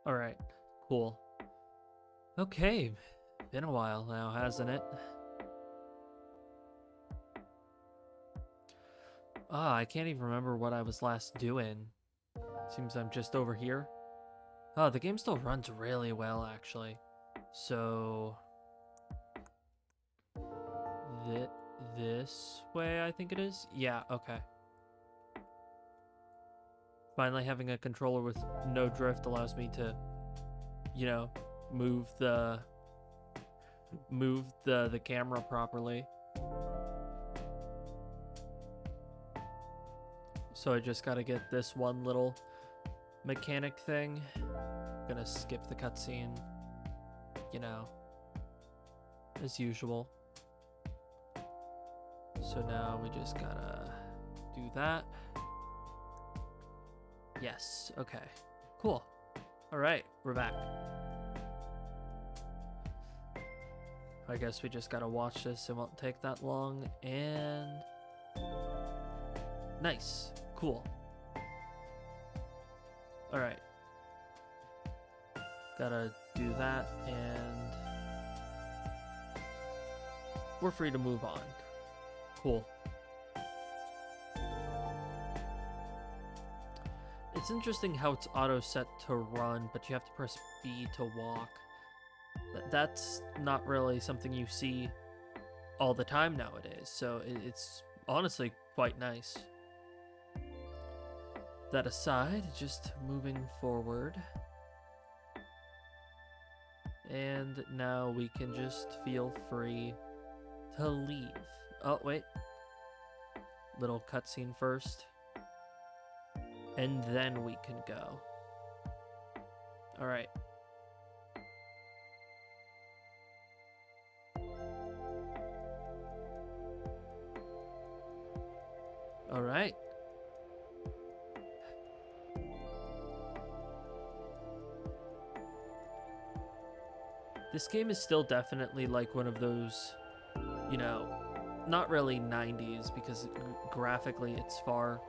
Alright, cool. Okay, been a while now, hasn't it? Ah, I can't even remember what I was last doing. Seems I'm just over here. Oh, the game still runs really well, actually. So... Th this way, I think it is? Yeah, okay. Finally having a controller with no drift allows me to, you know, move the camera properly. So I just gotta get this one little mechanic thing. Gonna skip the cutscene, you know, as usual. So now we just gotta do that. Yes, okay, cool. All right, we're back. I guess we just gotta watch this. It won't take that long. And nice, cool. All right, gotta do that, and we're free to move on. Cool. It's interesting how it's auto set to run, but you have to press B to walk. That's not really something you see all the time nowadays, so it's honestly quite nice. That aside, just moving forward. And now we can just feel free to leave. Oh, wait. Little cutscene first. And then we can go. Alright. Alright. This game is still definitely like one of those, you know, not really 90s, because graphically it's far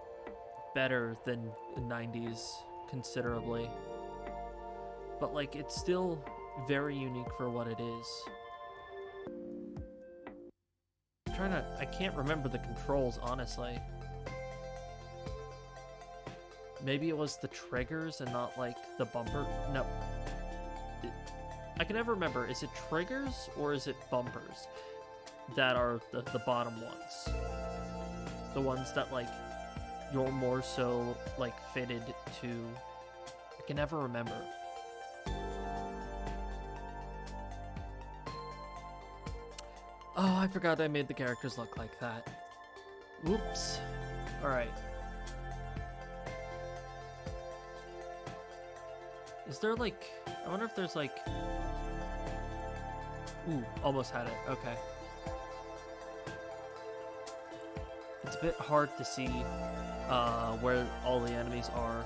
better than the 90s considerably. But like, it's still very unique for what it is. I can't remember the controls, honestly. Maybe it was the triggers and not like the bumper. No. I can never remember. Is it triggers or is it bumpers that are the bottom ones? The ones that like you're more so like fitted to. I can never remember. Oh, I forgot I made the characters look like that. Whoops. Alright. Is there like... I wonder if there's like... Ooh, almost had it. Okay. It's a bit hard to see where all the enemies are,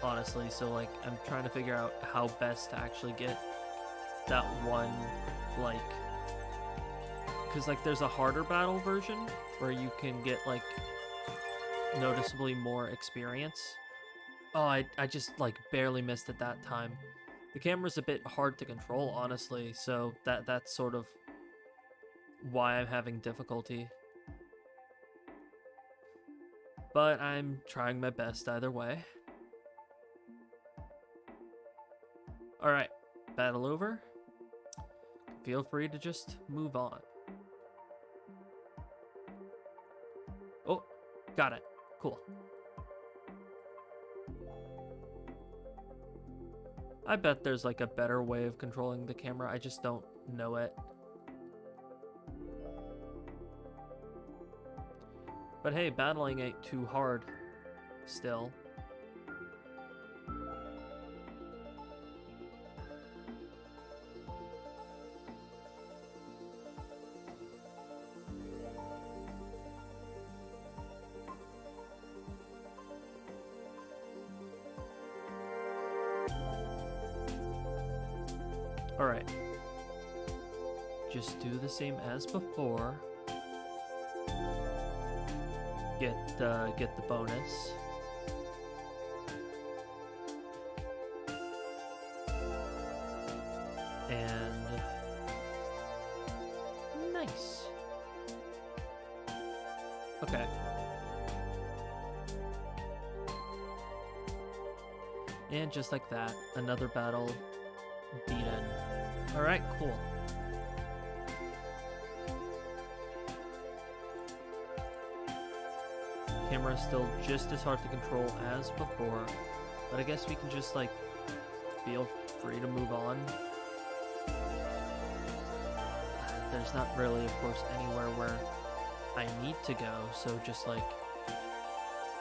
honestly. So like, I'm trying to figure out how best to actually get that one, like... Because, like, there's a harder battle version where you can get, like, noticeably more experience. Oh, I just, like, barely missed it that time. The camera's a bit hard to control, honestly, so that's sort of why I'm having difficulty. But I'm trying my best either way. Alright, battle over. Feel free to just move on. Oh, got it. Cool. I bet there's like a better way of controlling the camera. I just don't know it. But hey, battling ain't too hard still. Alright. Just do the same as before. Get the bonus. And nice. Okay. And just like that, another battle beaten. Alright, cool. Camera's still just as hard to control as before, but I guess we can just, like, feel free to move on. There's not really, of course, anywhere where I need to go, so just, like,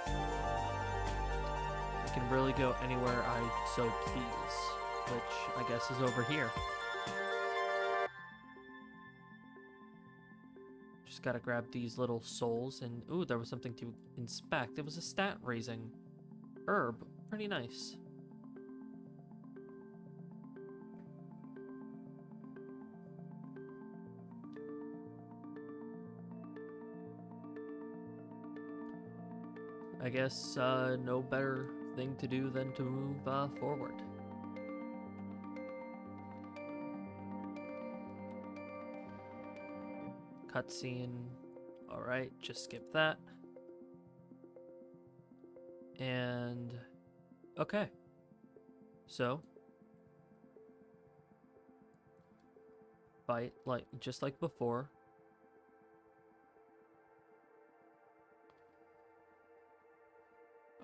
I can really go anywhere I so please, which I guess is over here. Just gotta grab these little souls, and ooh, there was something to inspect. It was a stat raising herb. Pretty nice. I guess no better thing to do than to move forward. Cutscene. Alright, just skip that. And okay. So fight like just like before.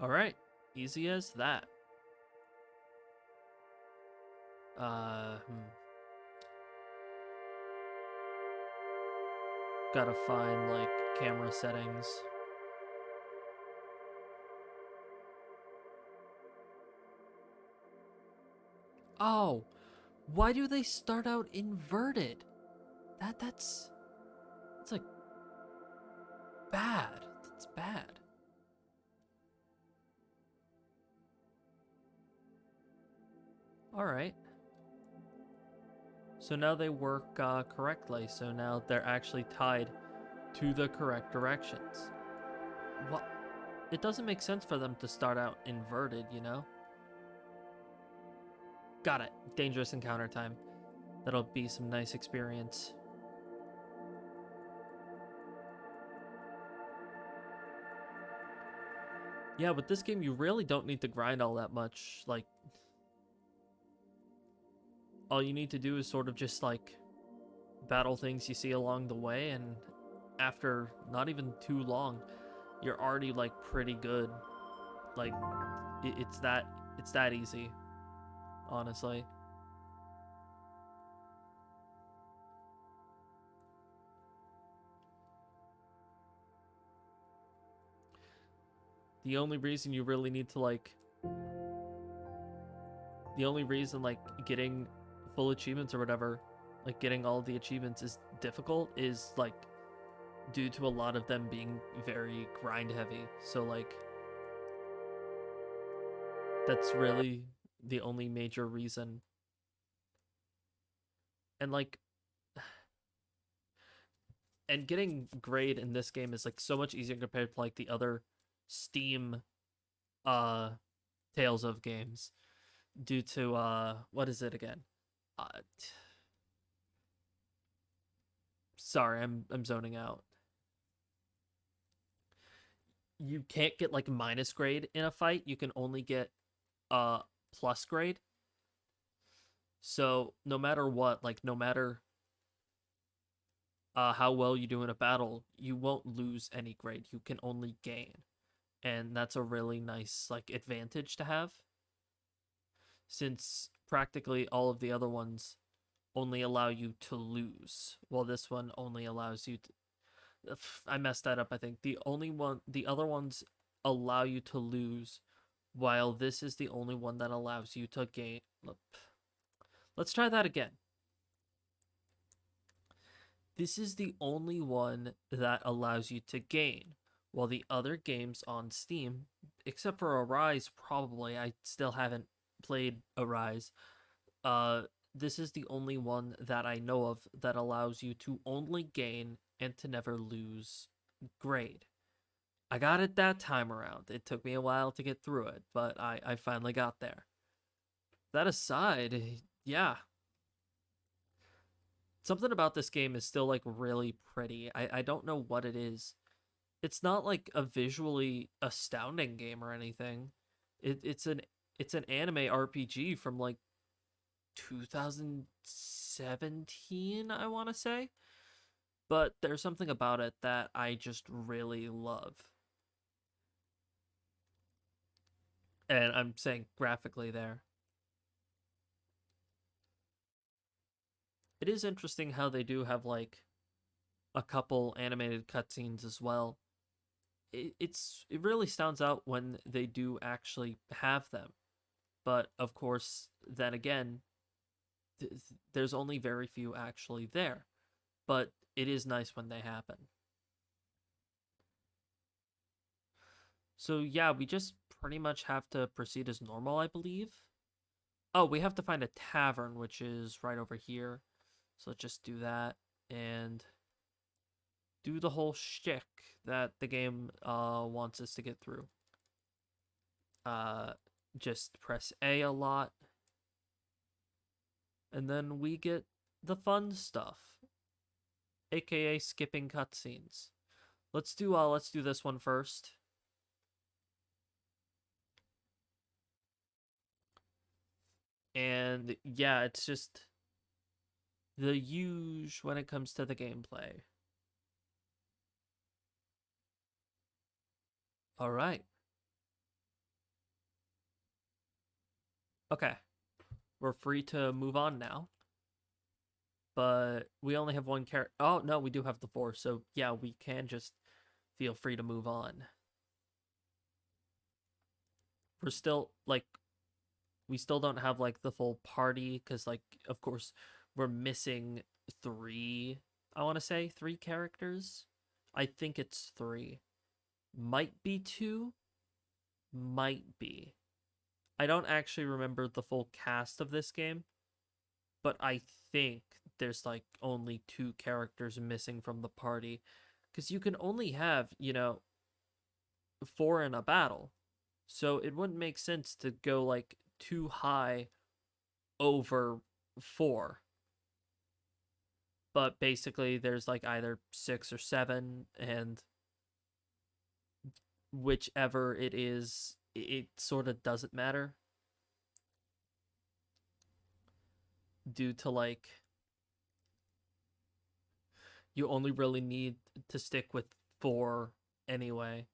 Alright, easy as that. Gotta find, like, camera settings. Oh, why do they start out inverted? That's like bad. That's bad. All right. So now they work correctly. So now they're actually tied to the correct directions. What? It doesn't make sense for them to start out inverted, you know? Got it. Dangerous encounter time. That'll be some nice experience. Yeah, with this game, you really don't need to grind all that much. Like, all you need to do is sort of just, like, battle things you see along the way, and after not even too long, you're already, like, pretty good. Like, it's that easy, honestly. The only reason you really need to, like, the only reason, like, getting full achievements or whatever, like, getting all the achievements is difficult is, like, due to a lot of them being very grind heavy. So, like, that's really the only major reason. And, like, and getting grade in this game is, like, so much easier compared to, like, the other Steam Tales of games, due to what is it again? uh Sorry, I'm zoning out. You can't get, like, minus grade in a fight. You can only get plus grade. So no matter what, like, no matter how well you do in a battle, you won't lose any grade. You can only gain. And that's a really nice, like, advantage to have, since practically all of the other ones only allow you to lose, while this one only allows you to... I messed that up, I think. The other ones allow you to lose, while this is the only one that allows you to gain. Let's try that again. This is the only one that allows you to gain, while the other games on Steam, except for Arise, probably, I still haven't played Arise, this is the only one that I know of that allows you to only gain and to never lose grade. I got it that time around. It took me a while to get through it, but I finally got there. That aside, yeah. something about this game is still like really pretty. I don't know what it is. It's not like a visually astounding game or anything. It's an anime RPG from like 2017, I want to say. But there's something about it that I just really love. And I'm saying graphically there. It is interesting how they do have like a couple animated cutscenes as well. It really stands out when they do actually have them. But of course, then again, there's only very few actually there. But it is nice when they happen. So yeah, we just pretty much have to proceed as normal, I believe. Oh, we have to find a tavern, which is right over here. So let's just do that and do the whole shtick that the game wants us to get through. Uh, just press A lot, and then we get the fun stuff, aka skipping cutscenes. Let's do this one first. And yeah, it's just the huge when it comes to the gameplay. All right. Okay. We're free to move on now. But we only have one character. Oh, no, we do have the four. So yeah, we can just feel free to move on. We're still like we still don't have like the full party because like of course we're missing three. I want to say three characters. I think it's three. Might be two. Might be. I don't actually remember the full cast of this game, but I think there's like only two characters missing from the party because you can only have, four in a battle. So it wouldn't make sense to go like too high over four. But basically, there's like either six or seven, and whichever it is, it sort of doesn't matter due to like you only really need to stick with four anyway.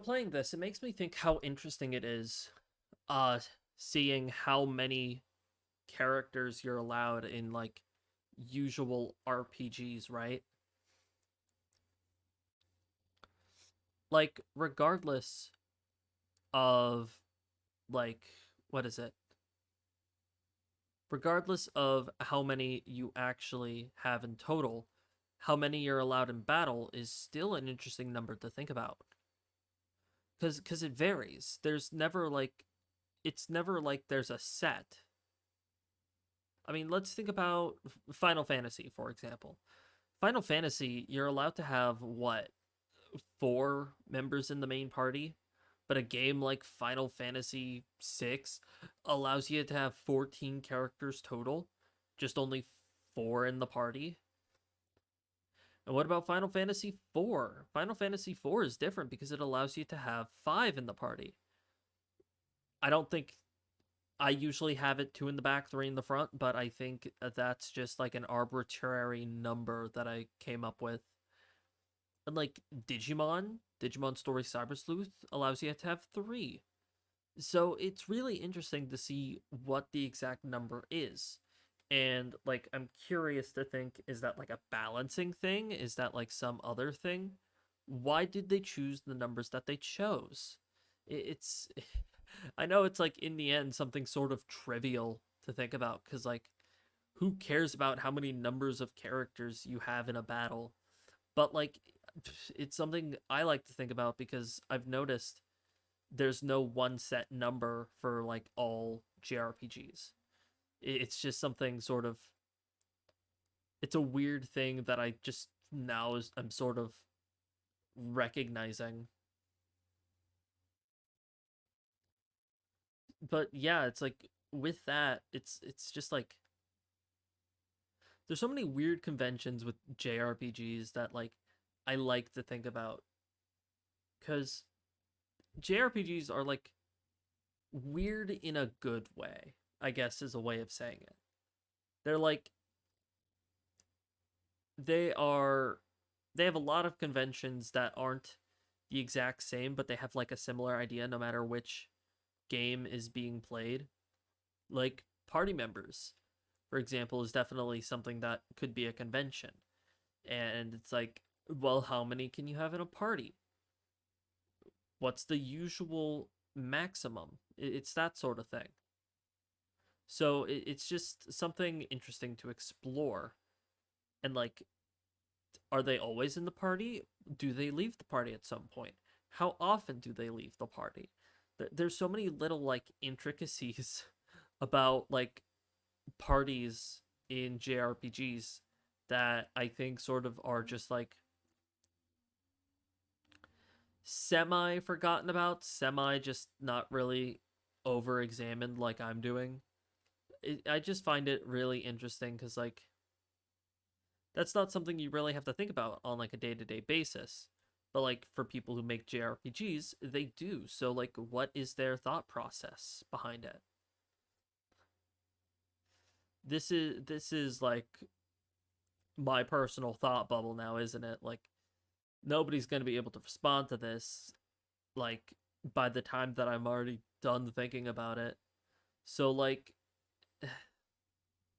Playing this, it makes me think how interesting it is uh seeing how many characters you're allowed in like usual RPGs, right? Like regardless of like what is it? Regardless of how many you actually have in total, how many you're allowed in battle is still an interesting number to think about. Cuz it varies. There's never like it's never like there's a set. I mean, let's think about Final Fantasy, for example. Final Fantasy, you're allowed to have what? Four members in the main party, but a game like Final Fantasy VI allows you to have 14 characters total, just only four in the party. And what about Final Fantasy IV? Final Fantasy IV is different because it allows you to have five in the party. I don't think I usually have it two in the back, three in the front, but I think that's just like an arbitrary number that I came up with. And like Digimon Story Cyber Sleuth allows you to have three. So it's really interesting to see what the exact number is. And like I'm curious to think, is that like a balancing thing? Is that like some other thing? Why did they choose the numbers that they chose? It's I know it's like in the end something sort of trivial to think about cuz like who cares about how many numbers of characters you have in a battle? But like it's something I like to think about because I've noticed there's no one set number for like all JRPGs. It's just something sort of it's a weird thing that I just now is I'm sort of recognizing. But yeah, it's like with that, it's just like there's so many weird conventions with JRPGs that like I like to think about cuz JRPGs are like weird in a good way, I guess is a way of saying it. They're like they are they have a lot of conventions that aren't the exact same, but they have like a similar idea no matter which game is being played. Like party members, for example, is definitely something that could be a convention. And it's like, well, how many can you have in a party? What's the usual maximum? It's that sort of thing. So it's just something interesting to explore. And like, are they always in the party? Do they leave the party at some point? How often do they leave the party? There's so many little like intricacies about like parties in JRPGs that I think sort of are just like semi forgotten about, semi just not really over examined like I'm doing. I just find it really interesting because like that's not something you really have to think about on like a day-to-day basis. But like for people who make JRPGs, they do. So like what is their thought process behind it? This is like my personal thought bubble now, isn't it? Like nobody's going to be able to respond to this like by the time that I'm already done thinking about it. So like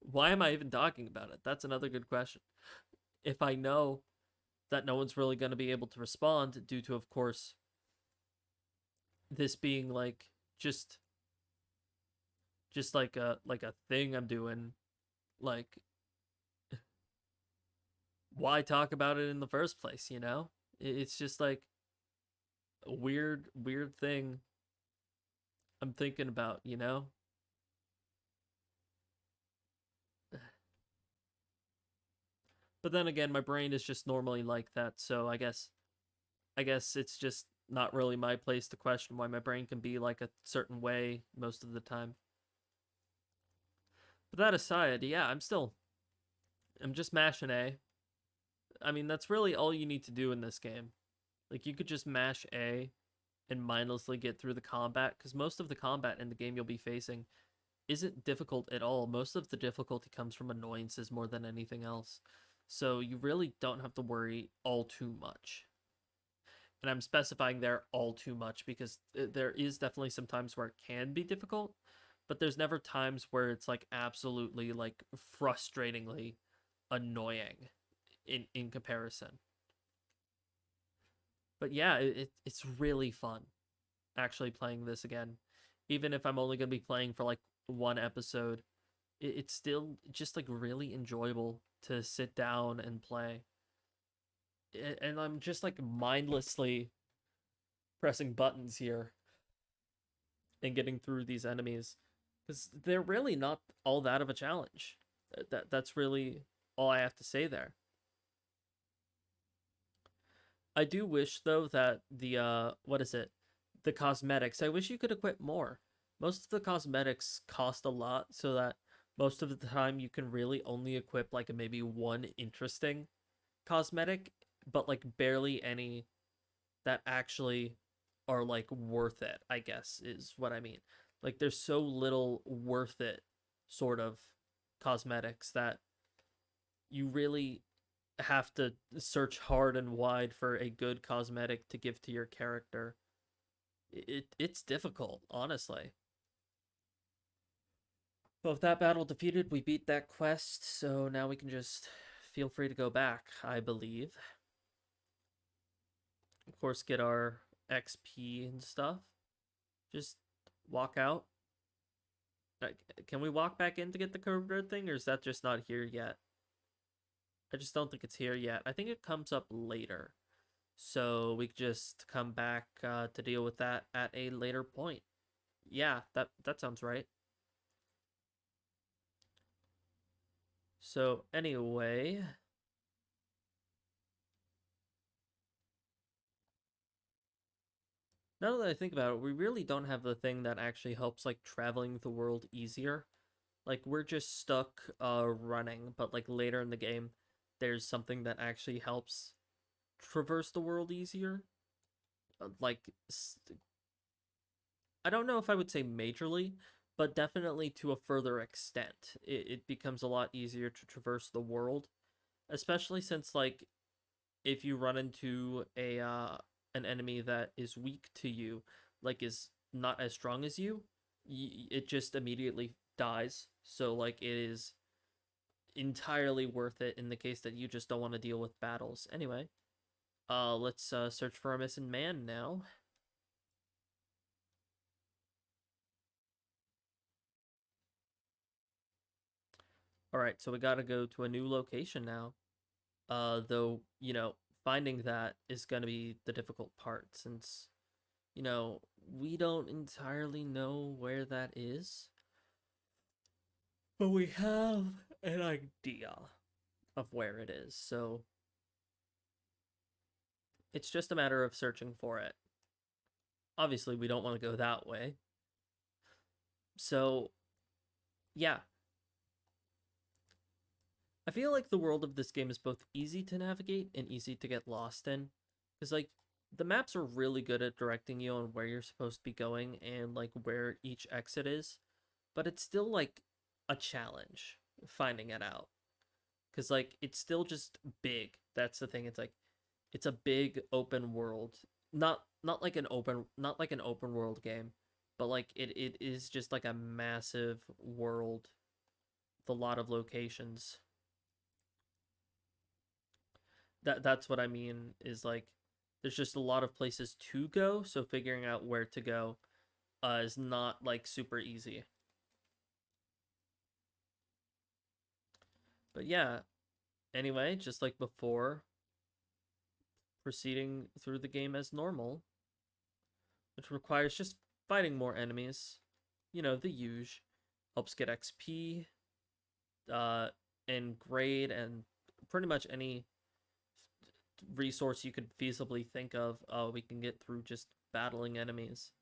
why am I even talking about it? That's another good question. If I know that no one's really going to be able to respond due to of course this being like just just like a thing I'm doing, like why talk about it in the first place, you know? It's just like a weird thing I'm thinking about, you know? But then again, my brain is just normally like that, so I guess it's just not really my place to question why my brain can be like a certain way most of the time. But that aside, yeah, I'm just mashing A. I mean, that's really all you need to do in this game. Like you could just mash A and mindlessly get through the combat because most of the combat in the game you'll be facing isn't difficult at all. Most of the difficulty comes from annoyances more than anything else. So you really don't have to worry all too much. And I'm specifying there all too much because there is definitely some times where it can be difficult, but there's never times where it's like absolutely like frustratingly annoying in comparison. But yeah, it's really fun actually playing this again. Even if I'm only going to be playing for like one episode, it's still just like really enjoyable to sit down and play. And I'm just like mindlessly pressing buttons here and getting through these enemies because they're really not all that of a challenge. That's really all I have to say there. I do wish though that the what is it? The cosmetics. I wish you could equip more. Most of the cosmetics cost a lot so that most of the time you can really only equip like maybe one interesting cosmetic, but like barely any that actually are like worth it, I guess is what I mean. Like there's so little worth it sort of cosmetics that you really have to search hard and wide for a good cosmetic to give to your character. It's difficult, honestly. But with that battle defeated, we beat that quest, so now we can just feel free to go back, I believe. Of course, get our XP and stuff. Just walk out. Can we walk back in to get the curved road thing, or is that just not here yet? I just don't think it's here yet. I think it comes up later. So we just come back to deal with that at a later point. Yeah, that sounds right. So anyway, Now that I think about it, we really don't have the thing that actually helps like traveling the world easier. Like we're just stuck running, but like later in the game there's something that actually helps traverse the world easier. Like I don't know if I would say majorly, but definitely to a further extent. It becomes a lot easier to traverse the world, especially since like if you run into a an enemy that is weak to you, like is not as strong as you, it just immediately dies. So like it is entirely worth it in the case that you just don't want to deal with battles. Anyway, let's search for a missing man now. All right, so we got to go to a new location now. Though, finding that is going to be the difficult part since, we don't entirely know where that is, but we have an idea of where it is. So it's just a matter of searching for it. Obviously, we don't want to go that way. So, yeah, I feel like the world of this game is both easy to navigate and easy to get lost in. Because, like, the maps are really good at directing you on where you're supposed to be going and, like, where each exit is. But it's still, like, a challenge finding it out. Because, like, it's still just big. That's the thing. It's like, it's a big open world. Not like an open world game, but like it is just like a massive world with a lot of locations. That's what I mean is like there's just a lot of places to go, so figuring out where to go is not like super easy. But yeah, anyway, just like before, proceeding through the game as normal, which requires just fighting more enemies. The huge helps get XP, uh, and grade, and pretty much any resource you could feasibly think of, we can get through just battling enemies.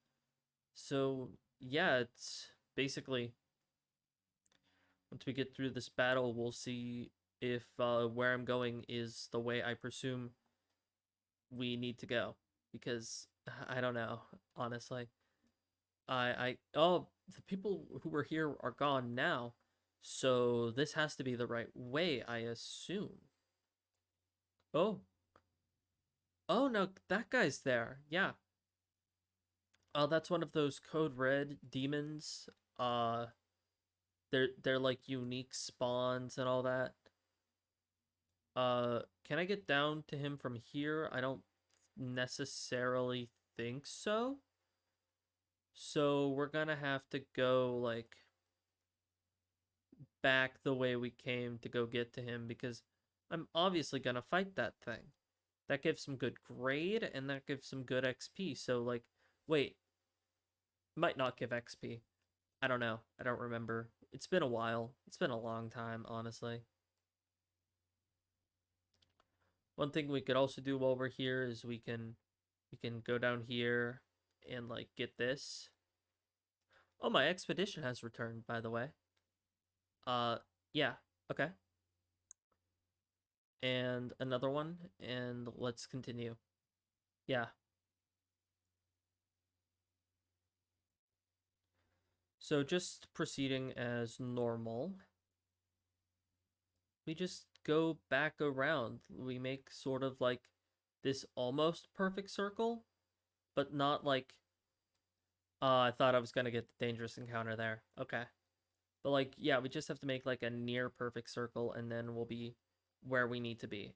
So yeah, it's basically once we get through this battle, we'll see if where I'm going is the way I presume we need to go. Because I don't know, honestly. The people who were here are gone now, so this has to be the right way, I assume. Oh, oh no, that guy's there. Yeah. Oh, that's one of those code red demons. Uh, they're like unique spawns and all that. Can I get down to him from here? I don't necessarily think so. So we're gonna have to go like back the way we came to go get to him because I'm obviously gonna fight that thing. That gives some good grade and that gives some good XP. So like, wait, might not give XP. I don't know. I don't remember. It's been a while. It's been a long time, honestly. One thing we could also do while we're here is we can go down here and like get this. Oh, my expedition has returned, by the way. Uh yeah. Okay. And another one and let's continue. Yeah. So just proceeding as normal. We just go back around. We make sort of like this almost perfect circle, but not like I thought I was gonna get the dangerous encounter there. Okay. But like, yeah, we just have to make like a near perfect circle and then we'll be where we need to be.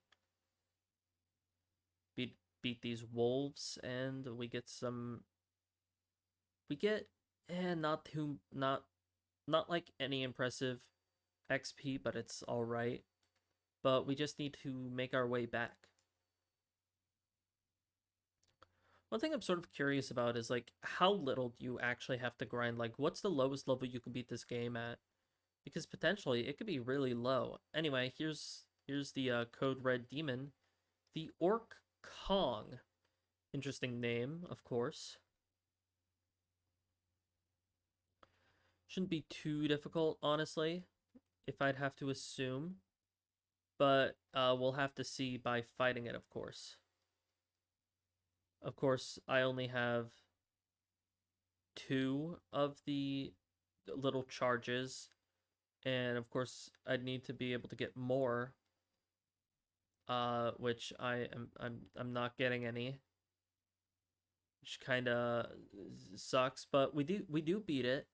Beat these wolves and we get not too not like any impressive XP, but it's alright. But we just need to make our way back. One thing I'm sort of curious about is like how little do you actually have to grind? Like what's the lowest level you can beat this game at? Because potentially it could be really low. Anyway, here's the code red demon, the Orc Kong. Interesting name, of course. Shouldn't be too difficult, honestly, if I'd have to assume. But we'll have to see by fighting it, of course. Of course, I only have two of the little charges, and of course, I'd need to be able to get more, which I'm not getting any, which kind of sucks. But we do beat it,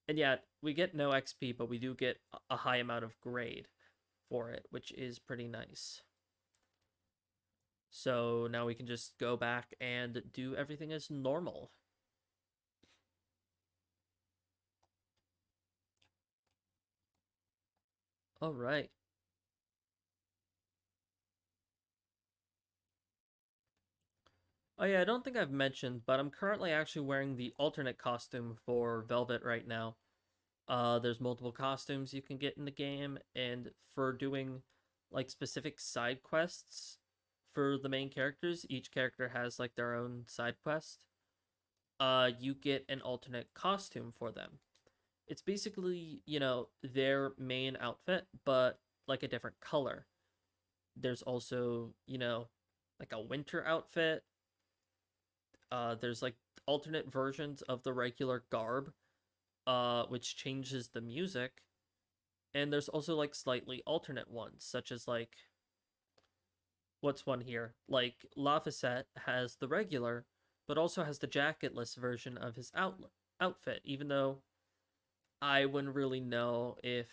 and yeah, we get no XP, but we do get a high amount of grade for it, which is pretty nice. So now we can just go back and do everything as normal. All right. Oh yeah, I don't think I've mentioned, but I'm currently actually wearing the alternate costume for Velvet right now. There's multiple costumes you can get in the game, and for doing like specific side quests for the main characters, each character has like their own side quest. You get an alternate costume for them. It's basically, their main outfit, but like a different color. There's also, like a winter outfit. There's like alternate versions of the regular garb, which changes the music. And there's also like slightly alternate ones, such as like what's one here? Like Lafayette has the regular, but also has the jacketless version of his outfit, even though I wouldn't really know if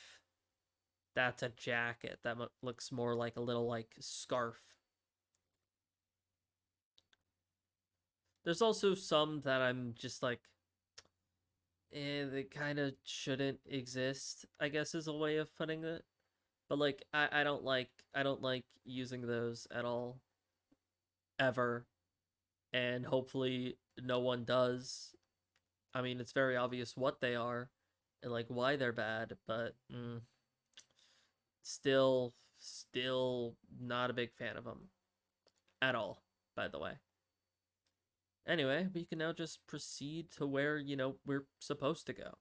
that's a jacket. That looks more like a little like scarf. There's also some that I'm just like, they kind of shouldn't exist, I guess is a way of putting it. But like I don't like using those at all ever, and hopefully no one does. I mean, it's very obvious what they are and like why they're bad, but still not a big fan of them at all, by the way. Anyway, we can now just proceed to where, we're supposed to go,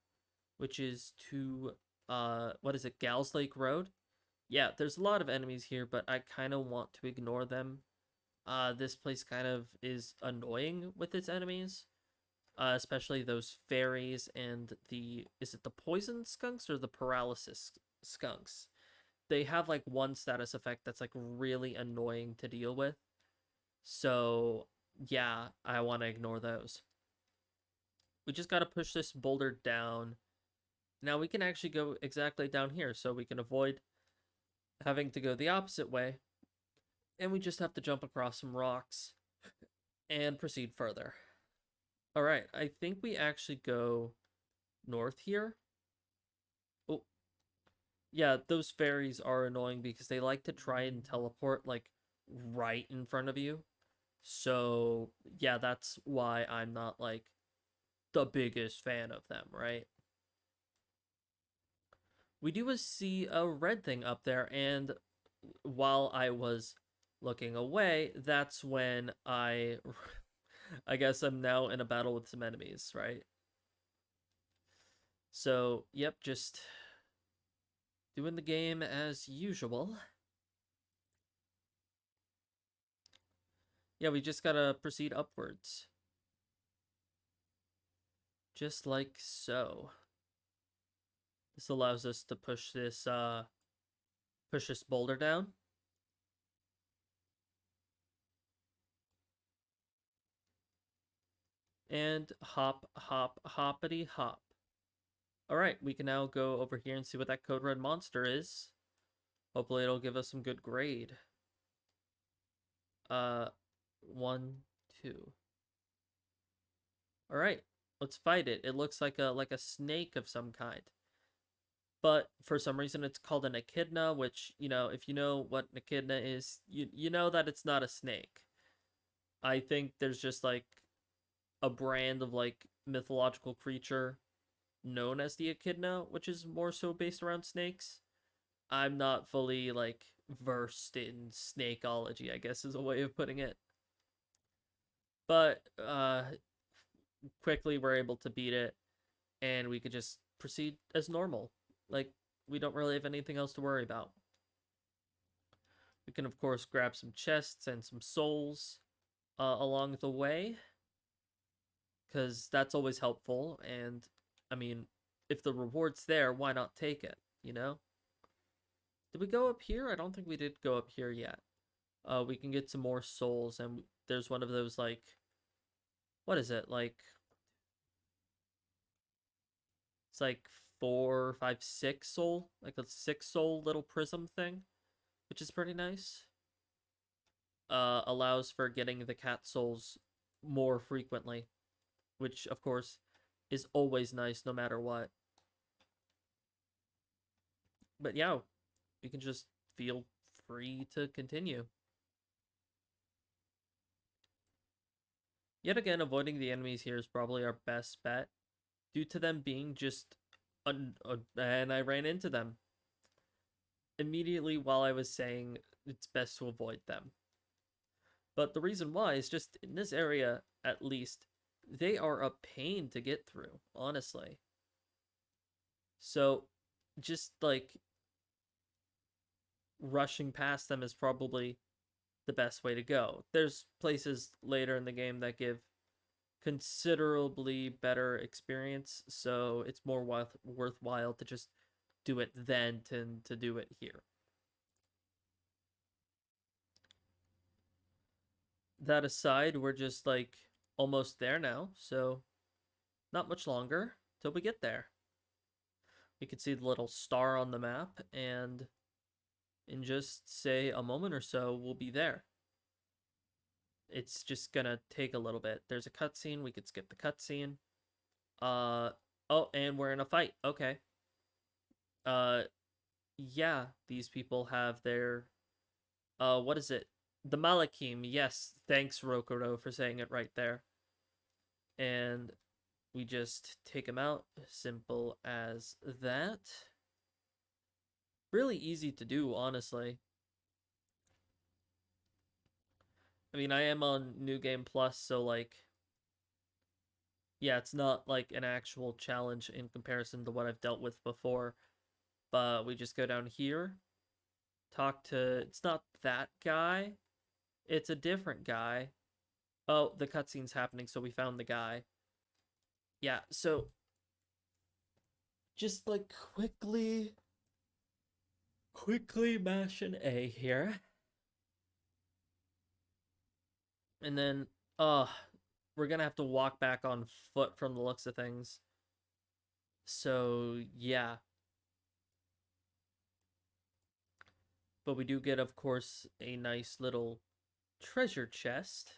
which is to what is it, Gals Lake Road? Yeah, there's a lot of enemies here, but I kind of want to ignore them. This place kind of is annoying with its enemies, especially those fairies and is it the poison skunks or the paralysis skunks? They have like one status effect that's like really annoying to deal with. So, yeah, I want to ignore those. We just got to push this boulder down. Now we can actually go exactly down here, so we can avoid having to go the opposite way. And we just have to jump across some rocks and proceed further. All right, I think we actually go north here. Oh, yeah, those fairies are annoying because they like to try and teleport like right in front of you. So, yeah, that's why I'm not like the biggest fan of them, right? We do see a red thing up there, and while I was looking away, that's when I guess I'm now in a battle with some enemies, right? So, yep, just doing the game as usual. Yeah, we just gotta proceed upwards. Just like so. This allows us to push this boulder down. And hop, hop, hoppity hop. Alright, we can now go over here and see what that code red monster is. Hopefully it'll give us some good grade. 1, 2. Alright, let's fight it. It looks like a snake of some kind. But for some reason it's called an echidna, which, if you know what an echidna is, you know that it's not a snake. I think there's just like a brand of like mythological creature known as the echidna, which is more so based around snakes. I'm not fully like versed in snakeology, I guess is a way of putting it. But quickly we're able to beat it, and we could just proceed as normal. Like, we don't really have anything else to worry about. We can, of course, grab some chests and some souls along the way, because that's always helpful. And, I mean, if the reward's there, why not take it, you know? Did we go up here? I don't think we did go up here yet. We can get some more souls, and there's one of those, like, what is it? Like, it's like 4, 5, 6 soul, like a 6 soul little prism thing, which is pretty nice. Allows for getting the cat souls more frequently, which of course is always nice no matter what. But yeah, we can just feel free to continue. Yet again, avoiding the enemies here is probably our best bet, due to them being just and I ran into them immediately while I was saying it's best to avoid them. But the reason why is just in this area, at least, they are a pain to get through, honestly. So, just like rushing past them is probably the best way to go. There's places later in the game that give considerably better experience, so it's more worthwhile to just do it then to do it here. That aside, we're just like almost there now, so not much longer till we get there. We can see the little star on the map, and in just, say, a moment or so, we'll be there. It's just gonna take a little bit. There's a cutscene. We could skip the cutscene. Oh, and we're in a fight. Okay. Yeah, these people have their, what is it? The Malakim. Yes, thanks, Rokuro, for saying it right there. And we just take them out. Simple as that. Really easy to do, honestly. I mean, I am on New Game Plus, so, like, yeah, it's not like an actual challenge in comparison to what I've dealt with before. But we just go down here, talk to, it's not that guy, it's a different guy. Oh, the cutscene's happening, so we found the guy. Yeah, so just like quickly mash an A here. And then we're gonna have to walk back on foot from the looks of things. So yeah. But we do get, of course, a nice little treasure chest.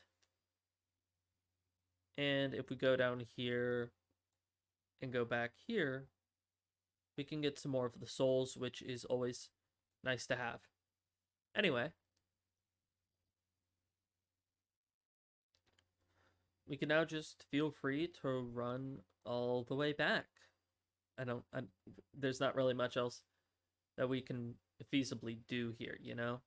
And if we go down here and go back here, we can get some more of the souls, which is always nice to have. Anyway, we can now just feel free to run all the way back. There's not really much else that we can feasibly do here, you know?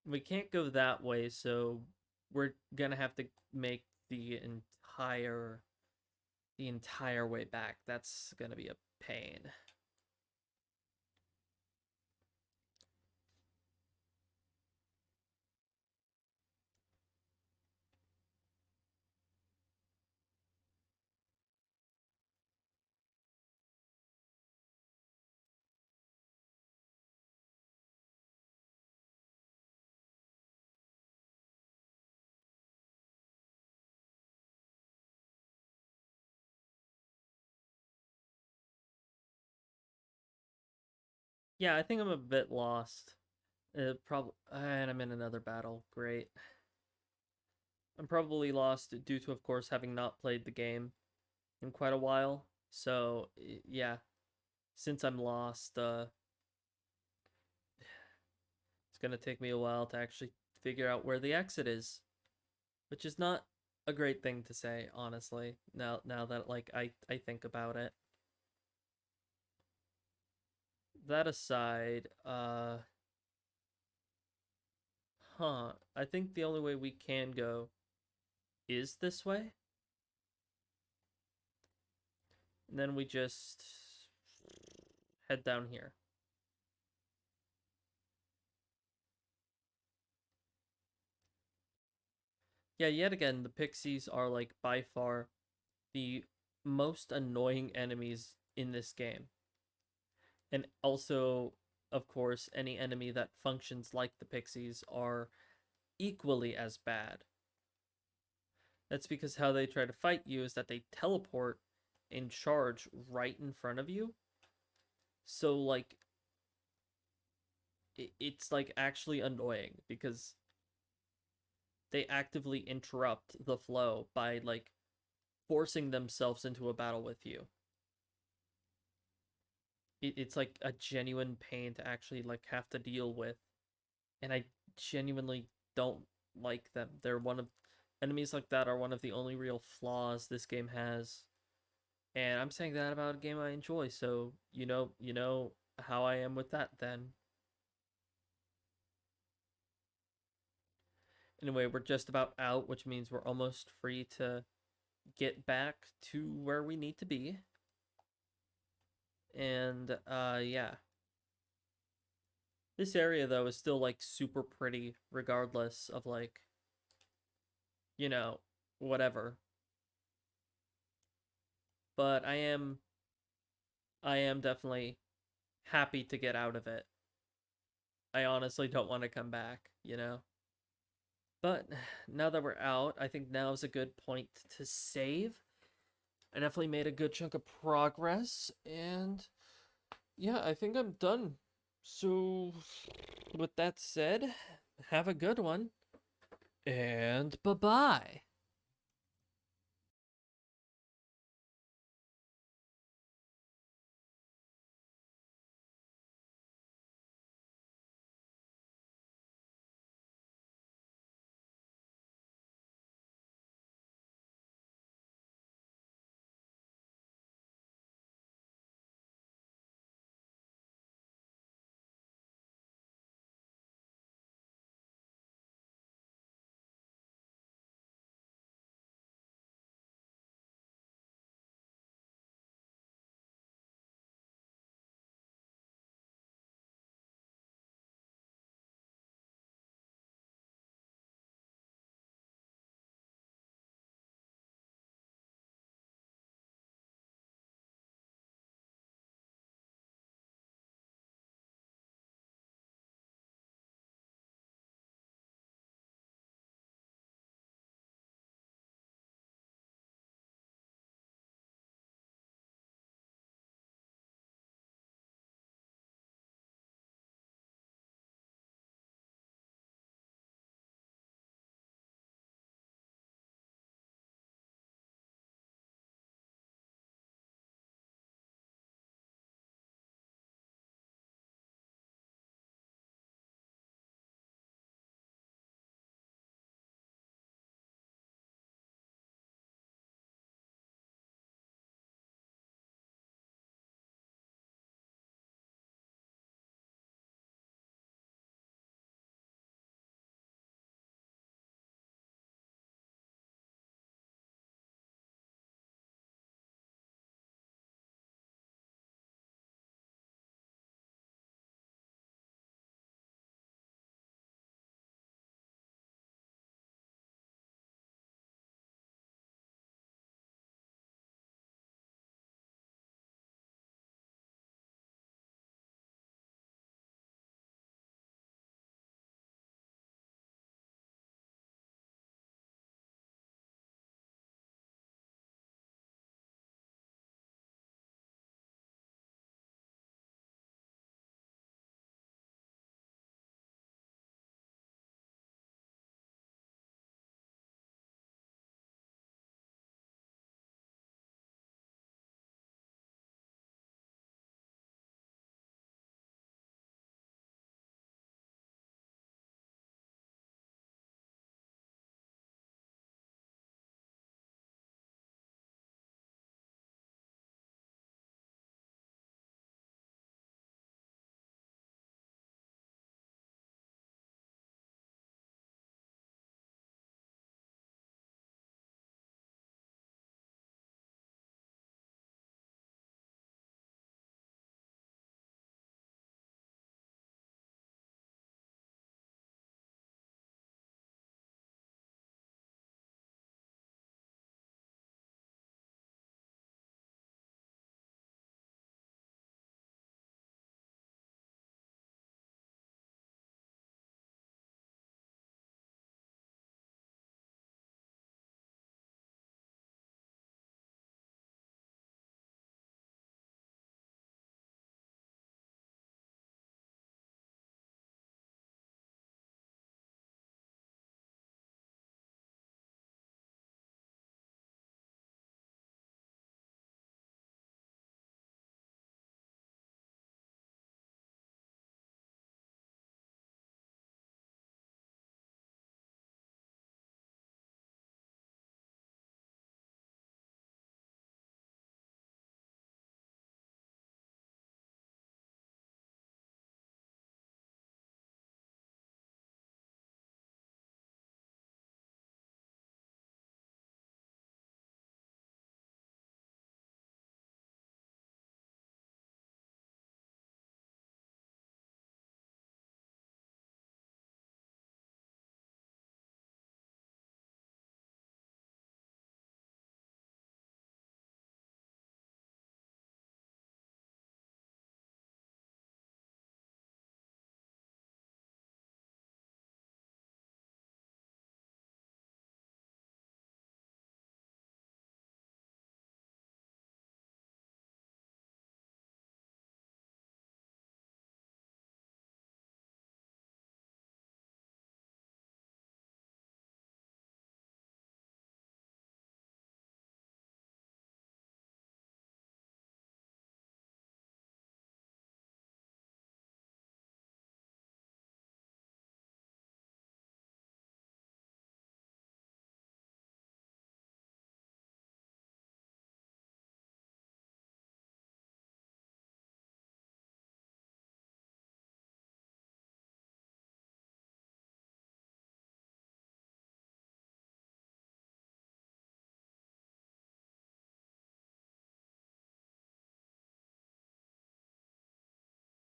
We can't go that way, so we're gonna have to make the entire way back. That's gonna be a pain. Yeah, I think I'm a bit lost. Probably, and I'm in another battle. Great. I'm probably lost due to, of course, having not played the game in quite a while. So, yeah, since I'm lost, it's gonna take me a while to actually figure out where the exit is, which is not a great thing to say, honestly. Now that like I think about it. That aside, I think the only way we can go is this way. And then we just head down here. Yeah, yet again, the pixies are like by far the most annoying enemies in this game. And also, of course, any enemy that functions like the pixies are equally as bad. That's because how they try to fight you is that they teleport and charge right in front of you. So, like, it's like actually annoying because they actively interrupt the flow by like forcing themselves into a battle with you. It's like a genuine pain to actually like have to deal with, and I genuinely don't like them. They're one of enemies like that are one of the only real flaws this game has. And I'm saying that about a game I enjoy, so you know how I am with that then. Anyway, we're just about out, which means we're almost free to get back to where we need to be. And yeah. This area though is still like super pretty regardless of like, you know, whatever. But I am definitely happy to get out of it. I honestly don't want to come back, you know. But now that we're out, I think now is a good point to save. I definitely made a good chunk of progress, and yeah, I think I'm done. So, with that said, have a good one, and bye bye.